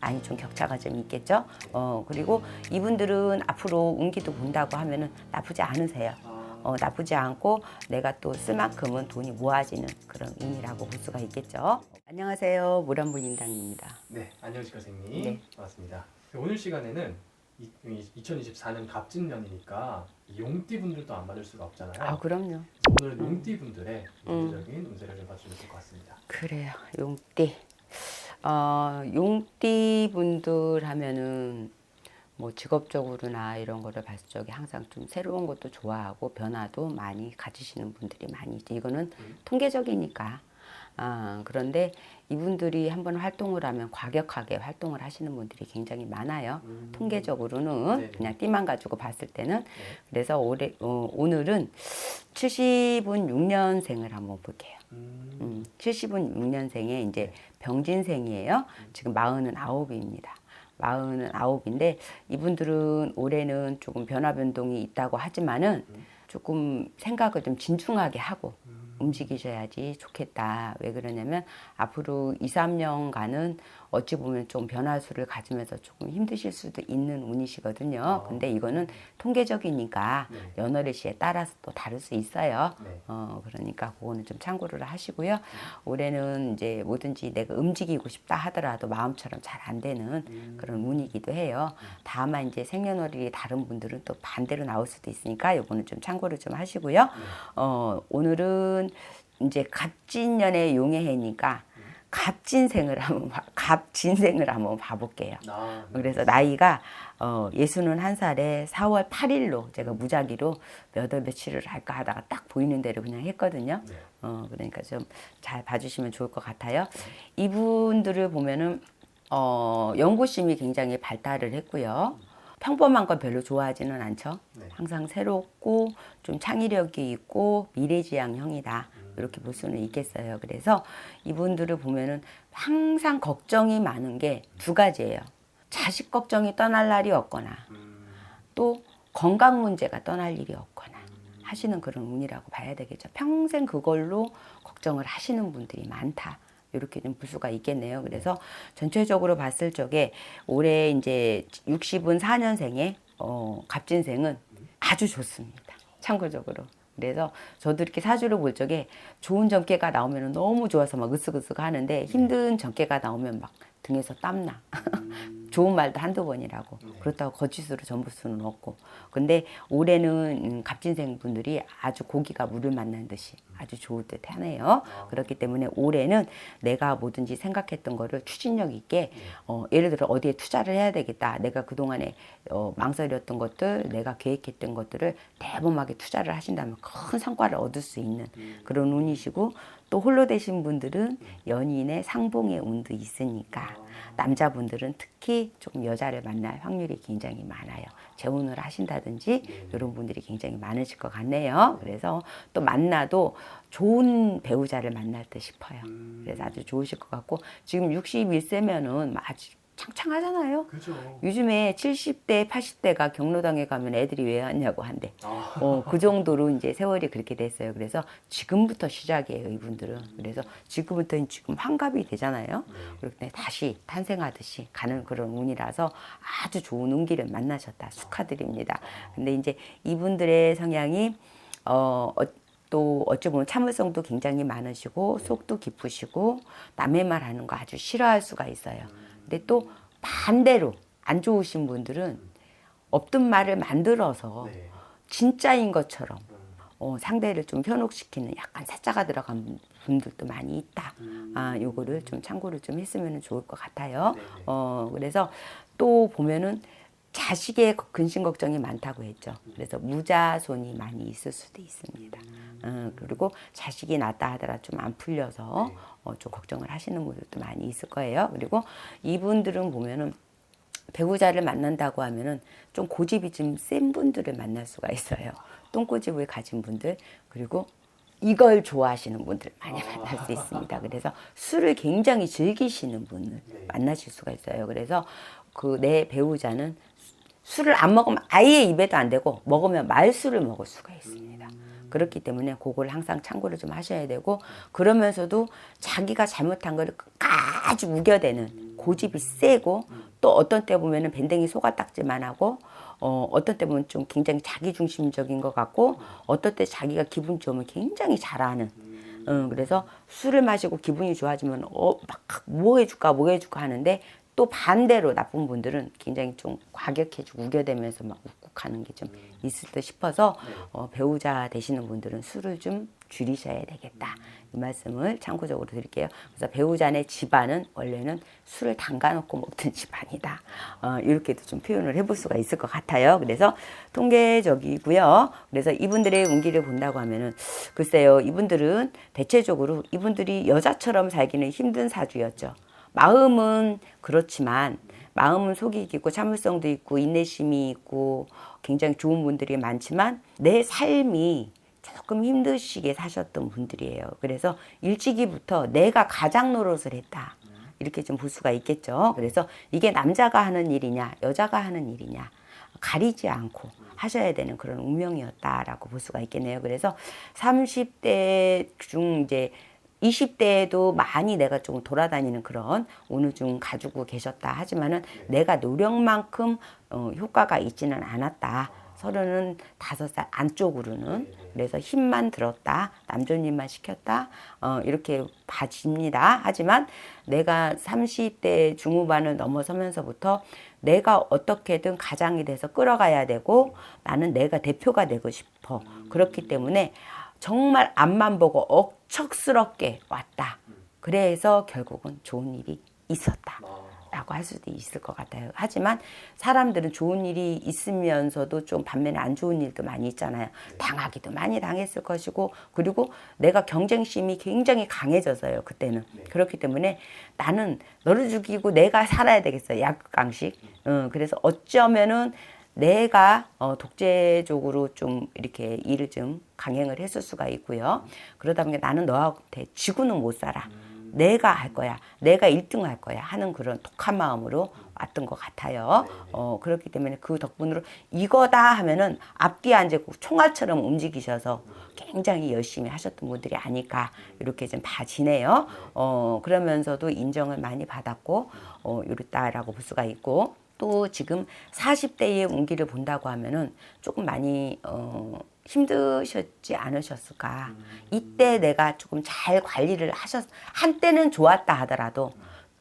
많이 좀 격차가 좀 있겠죠. 그리고 이분들은 앞으로 운기도 본다고 하면은 나쁘지 않으세요. 나쁘지 않고 내가 또 쓸 만큼은 돈이 모아지는 그런 운이라고 볼 수가 있겠죠. 안녕하세요. 모란부인당입니다. 네, 안녕하십니까 선생님. 네. 반갑습니다. 오늘 시간에는 2024년 갑진년이니까 용띠 분들도 안 받을 수가 없잖아요. 아, 그럼요. 오늘은 용띠 분들의 전체적인 운세를 좀 봐주시면 될 것 같습니다. 그래요. 용띠. 용띠 분들 하면은 뭐 직업적으로나 이런 거를 봤을 적에 항상 좀 새로운 것도 좋아하고 변화도 많이 가지시는 분들이 많이 있죠. 이거는 통계적이니까. 그런데 이분들이 한번 활동을 하면 과격하게 활동을 하시는 분들이 굉장히 많아요. 통계적으로는 네네. 그냥 띠만 가지고 봤을 때는. 네. 그래서 오늘은 70은 6년생을 한번 볼게요. 70은 6년생에 이제 병진생이에요. 지금 49입니다. 49인데 이분들은 올해는 조금 변화 변동이 있다고 하지만은 조금 생각을 좀 진중하게 하고 움직이셔야지 좋겠다. 왜 그러냐면 앞으로 2, 3년간은 어찌 보면 좀 변화수를 가지면서 조금 힘드실 수도 있는 운이시거든요. 근데 이거는 통계적이니까 네. 연월일시에 따라서 또 다를 수 있어요. 네. 그러니까 그거는 좀 참고를 하시고요. 올해는 이제 뭐든지 내가 움직이고 싶다 하더라도 마음처럼 잘 안 되는 그런 운이기도 해요. 다만 이제 생년월일이 다른 분들은 또 반대로 나올 수도 있으니까 이거는 좀 참고를 좀 하시고요. 오늘은 이제 갑진년의 용의 해니까 갑진생을 한번 봐볼게요. 그래서 나이가 61살에 4월 8일로 제가 무작위로 몇 월 며칠을 할까 하다가 딱 보이는 대로 그냥 했거든요. 그러니까 좀 잘 봐주시면 좋을 것 같아요. 이분들을 보면은 연구심이 굉장히 발달을 했고요. 평범한 건 별로 좋아하지는 않죠. 네. 항상 새롭고 좀 창의력이 있고 미래지향형이다. 이렇게 볼 수는 있겠어요. 그래서 이분들을 보면은 항상 걱정이 많은 게 두 가지예요. 자식 걱정이 떠날 날이 없거나 또 건강 문제가 떠날 일이 없거나 하시는 그런 운이라고 봐야 되겠죠. 평생 그걸로 걱정을 하시는 분들이 많다. 이렇게 좀 볼 수가 있겠네요. 그래서 전체적으로 봤을 적에 올해 이제 60은 4년생의 갑진생은 아주 좋습니다. 참고적으로. 그래서 저도 이렇게 사주를 볼 적에 좋은 전개가 나오면 너무 좋아서 막 으쓱으쓱 하는데 힘든 전개가 나오면 막 등에서 땀나. 좋은 말도 한두 번이라고. 그렇다고 거짓으로 전부 수는 없고. 근데 올해는 갑진생 분들이 아주 고기가 물을 만난 듯이 아주 좋을 듯 하네요. 그렇기 때문에 올해는 내가 뭐든지 생각했던 거를 추진력 있게 예를 들어 어디에 투자를 해야 되겠다. 내가 그동안에 망설였던 것들, 내가 계획했던 것들을 대범하게 투자를 하신다면 큰 성과를 얻을 수 있는 그런 운이시고 또 홀로 되신 분들은 연인의 상봉의 운도 있으니까 남자분들은 특히 조금 여자를 만날 확률이 굉장히 많아요. 재혼을 하신다든지 이런 분들이 굉장히 많으실 것 같네요. 그래서 또 만나도 좋은 배우자를 만날 듯 싶어요. 그래서 아주 좋으실 것 같고 지금 61세면은 아주 창창하잖아요. 그죠. 요즘에 70대, 80대가 경로당에 가면 애들이 왜 왔냐고 한대. 그 정도로 이제 세월이 그렇게 됐어요. 그래서 지금부터 시작이에요, 이분들은. 그래서 지금부터 지금 환갑이 되잖아요. 그렇기 때문에 다시 탄생하듯이 가는 그런 운이라서 아주 좋은 운기를 만나셨다. 축하드립니다. 근데 이제 이분들의 성향이, 또 어찌 보면 참을성도 굉장히 많으시고 속도 깊으시고 남의 말 하는 거 아주 싫어할 수가 있어요. 근데 또 반대로 안 좋으신 분들은 없던 말을 만들어서 네. 진짜인 것처럼 상대를 좀 현혹시키는 약간 사자가 들어간 분들도 많이 있다. 요거를 좀 참고를 좀 했으면 좋을 것 같아요. 그래서 또 보면은 자식의 근심 걱정이 많다고 했죠. 그래서 무자손이 많이 있을 수도 있습니다. 그리고 자식이 낳았다 하더라 좀 안 풀려서 좀 걱정을 하시는 분들도 많이 있을 거예요. 그리고 이분들은 보면은 배우자를 만난다고 하면은 좀 고집이 좀 센 분들을 만날 수가 있어요. 똥고집을 가진 분들 그리고 이걸 좋아하시는 분들 많이 만날 수 있습니다. 그래서 술을 굉장히 즐기시는 분을 만나실 수가 있어요. 그래서 그 내 배우자는 술을 안 먹으면 아예 입에도 안 대고 먹으면 말술을 먹을 수가 있습니다. 그렇기 때문에 그걸 항상 참고를 좀 하셔야 되고 그러면서도 자기가 잘못한 걸 끝까지 우겨대는 고집이 세고 또 어떤 때 보면은 밴댕이 소가딱지만 하고 어떤 때 보면 좀 굉장히 자기중심적인 것 같고 어떤 때 자기가 기분 좋으면 굉장히 잘하는 그래서 술을 마시고 기분이 좋아지면 막 뭐 해줄까 뭐 해줄까 하는데 또 반대로 나쁜 분들은 굉장히 좀 과격해지고 우겨대면서 막 욱욱하는 게 좀 있을 듯 싶어서 배우자 되시는 분들은 술을 좀 줄이셔야 되겠다. 이 말씀을 참고적으로 드릴게요. 그래서 배우자네 집안은 원래는 술을 담가놓고 먹던 집안이다. 이렇게도 좀 표현을 해볼 수가 있을 것 같아요. 그래서 통계적이고요. 그래서 이분들의 운기를 본다고 하면은 글쎄요, 이분들은 대체적으로 이분들이 여자처럼 살기는 힘든 사주였죠. 마음은 그렇지만 마음은 속이 깊고 참을성도 있고 인내심이 있고 굉장히 좋은 분들이 많지만 내 삶이 조금 힘드시게 사셨던 분들이에요. 그래서 일찍이부터 내가 가장 노릇을 했다. 이렇게 좀 볼 수가 있겠죠. 그래서 이게 남자가 하는 일이냐 여자가 하는 일이냐 가리지 않고 하셔야 되는 그런 운명이었다라고 볼 수가 있겠네요. 그래서 30대 중 이제 20대에도 많이 내가 좀 돌아다니는 그런 운을 좀 가지고 계셨다 하지만은 내가 노력만큼 효과가 있지는 않았다. 35살 안쪽으로는 그래서 힘만 들었다 남존일만 시켰다 이렇게 봐집니다. 하지만 내가 30대 중후반을 넘어서면서부터 내가 어떻게든 가장이 돼서 끌어가야 되고 나는 내가 대표가 되고 싶어. 그렇기 때문에 정말 앞만 보고 억척스럽게 왔다. 그래서 결국은 좋은 일이 있었다. 라고 할 수도 있을 것 같아요. 하지만 사람들은 좋은 일이 있으면서도 좀 반면에 안 좋은 일도 많이 있잖아요. 당하기도 많이 당했을 것이고 그리고 내가 경쟁심이 굉장히 강해져서요. 그때는. 그렇기 때문에 나는 너를 죽이고 내가 살아야 되겠어요. 약강식. 그래서 어쩌면은 내가 독재적으로 좀 이렇게 일을 좀 강행을 했을 수가 있고요. 그러다 보니까 나는 너한테 지고는 못 살아. 내가 할 거야. 내가 1등 할 거야. 하는 그런 독한 마음으로 왔던 것 같아요. 그렇기 때문에 그 덕분으로 이거다 하면은 앞뒤 안 재고 총알처럼 움직이셔서 굉장히 열심히 하셨던 분들이 아닐까 이렇게 좀 봐지네요. 그러면서도 인정을 많이 받았고 이랬다라고 볼 수가 있고 또 지금 40대의 운기를 본다고 하면은 조금 많이 힘드셨지 않으셨을까. 이때 내가 조금 잘 관리를 한때는 좋았다 하더라도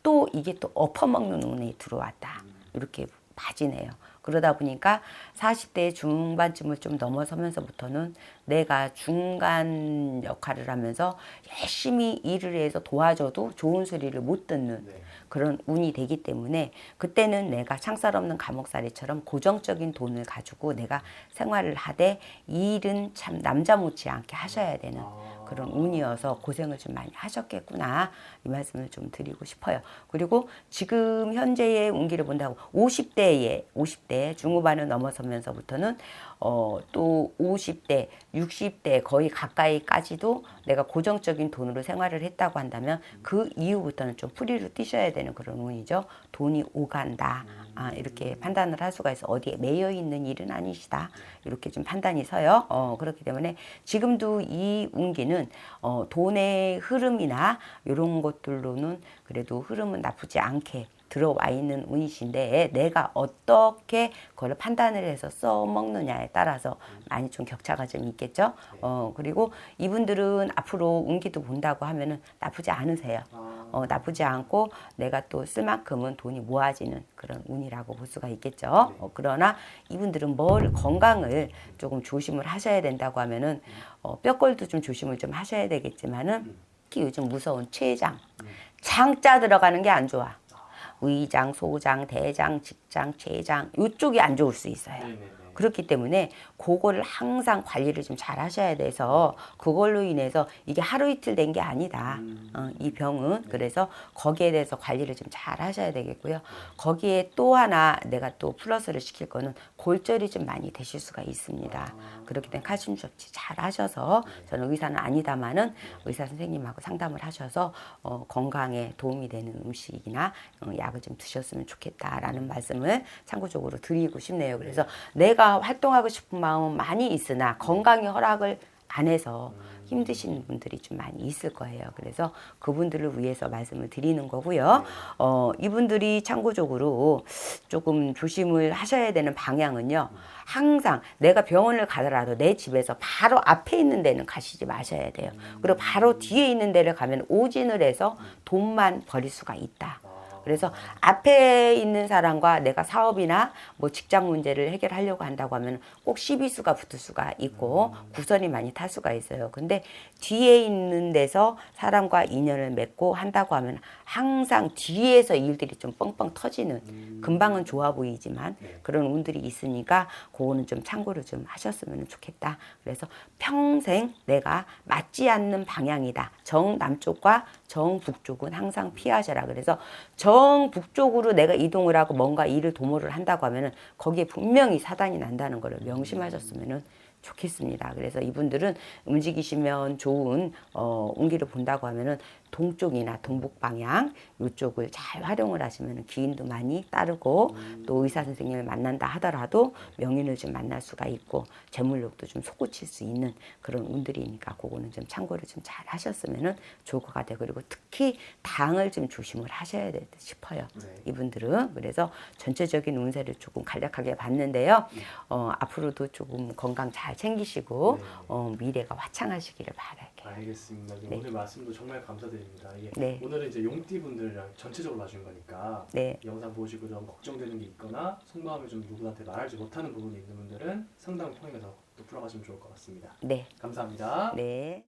또 이게 또 엎어먹는 운이 들어왔다. 이렇게 봐지네요. 그러다 보니까 40대 중반쯤을 좀 넘어서면서부터는 내가 중간 역할을 하면서 열심히 일을 해서 도와줘도 좋은 소리를 못 듣는 그런 운이 되기 때문에 그때는 내가 창살 없는 감옥살이처럼 고정적인 돈을 가지고 내가 생활을 하되 일은 참 남자 못지않게 하셔야 되는 그런 운이어서 고생을 좀 많이 하셨겠구나 이 말씀을 좀 드리고 싶어요. 그리고 지금 현재의 운기를 본다고 50대 중후반을 넘어서면서부터는 또 50대 60대 거의 가까이까지도 내가 고정적인 돈으로 생활을 했다고 한다면 그 이후부터는 좀 프리로 뛰셔야 되는 그런 운이죠. 돈이 오간다. 이렇게 판단을 할 수가 있어. 어디에 매여 있는 일은 아니시다. 이렇게 좀 판단이 서요. 그렇기 때문에 지금도 이 운기는 돈의 흐름이나 이런 것들로는 그래도 흐름은 나쁘지 않게 들어와 있는 운이신데 내가 어떻게 그걸 판단을 해서 써먹느냐에 따라서 많이 좀 격차가 좀 있겠죠. 그리고 이분들은 앞으로 운기도 본다고 하면은 나쁘지 않으세요. 나쁘지 않고 내가 또 쓸 만큼은 돈이 모아지는 그런 운이라고 볼 수가 있겠죠. 그러나 이분들은 건강을 조금 조심을 하셔야 된다고 하면은 뼈골도 좀 조심을 좀 하셔야 되겠지만은 특히 요즘 무서운 췌장, 장자 들어가는 게 안 좋아. 위장, 소장, 대장, 직장, 췌장 이쪽이 안 좋을 수 있어요. 그렇기 때문에 그거를 항상 관리를 좀 잘 하셔야 돼서 그걸로 인해서 이게 하루 이틀 된 게 아니다. 이 병은. 그래서 거기에 대해서 관리를 좀 잘 하셔야 되겠고요. 거기에 또 하나 내가 또 플러스를 시킬 거는 골절이 좀 많이 되실 수가 있습니다. 그렇기 때문에 칼슘 섭취 잘 하셔서 저는 의사는 아니다마는 의사 선생님하고 상담을 하셔서 건강에 도움이 되는 음식이나 약을 좀 드셨으면 좋겠다라는 말씀을 참고적으로 드리고 싶네요. 그래서 내가 활동하고 싶은 마음은 많이 있으나 건강의 허락을 안 해서 힘드신 분들이 좀 많이 있을 거예요. 그래서 그분들을 위해서 말씀을 드리는 거고요. 이분들이 참고적으로 조금 조심을 하셔야 되는 방향은요. 항상 내가 병원을 가더라도 내 집에서 바로 앞에 있는 데는 가시지 마셔야 돼요. 그리고 바로 뒤에 있는 데를 가면 오진을 해서 돈만 버릴 수가 있다. 그래서 앞에 있는 사람과 내가 사업이나 뭐 직장 문제를 해결하려고 한다고 하면 꼭 시비수가 붙을 수가 있고 구선이 많이 탈 수가 있어요. 근데 뒤에 있는 데서 사람과 인연을 맺고 한다고 하면 항상 뒤에서 일들이 좀 뻥뻥 터지는, 금방은 좋아 보이지만 그런 운들이 있으니까 그거는 좀 참고를 좀 하셨으면 좋겠다. 그래서 평생 내가 맞지 않는 방향이다. 정남쪽과 정북쪽은 항상 피하셔라. 그래서 정북쪽으로 내가 이동을 하고 뭔가 일을 도모를 한다고 하면은 거기에 분명히 사단이 난다는 것을 명심하셨으면은 좋겠습니다. 그래서 이분들은 움직이시면 좋은 운기를 본다고 하면은 동쪽이나 동북 방향 이쪽을 잘 활용을 하시면 기인도 많이 따르고 또 의사 선생님을 만난다 하더라도 명인을 좀 만날 수가 있고 재물력도 좀 솟구칠 수 있는 그런 운들이니까 그거는 좀 참고를 좀 잘 하셨으면 좋을 것 같아요. 그리고 특히 당을 좀 조심을 하셔야 될 듯 싶어요. 이분들은. 그래서 전체적인 운세를 조금 간략하게 봤는데요. 앞으로도 조금 건강 잘 챙기시고 미래가 화창하시기를 바랄게요. 알겠습니다. 네. 오늘 말씀도 정말 감사드립니다. 이게 네. 오늘은 이제 용띠 분들이랑 전체적으로 봐준 거니까 네. 이 영상 보시고 좀 걱정되는 게 있거나 속마음을 좀 누구한테 말하지 못하는 부분이 있는 분들은 상담을 통해서 또 풀어가시면 좋을 것 같습니다. 네. 감사합니다. 네.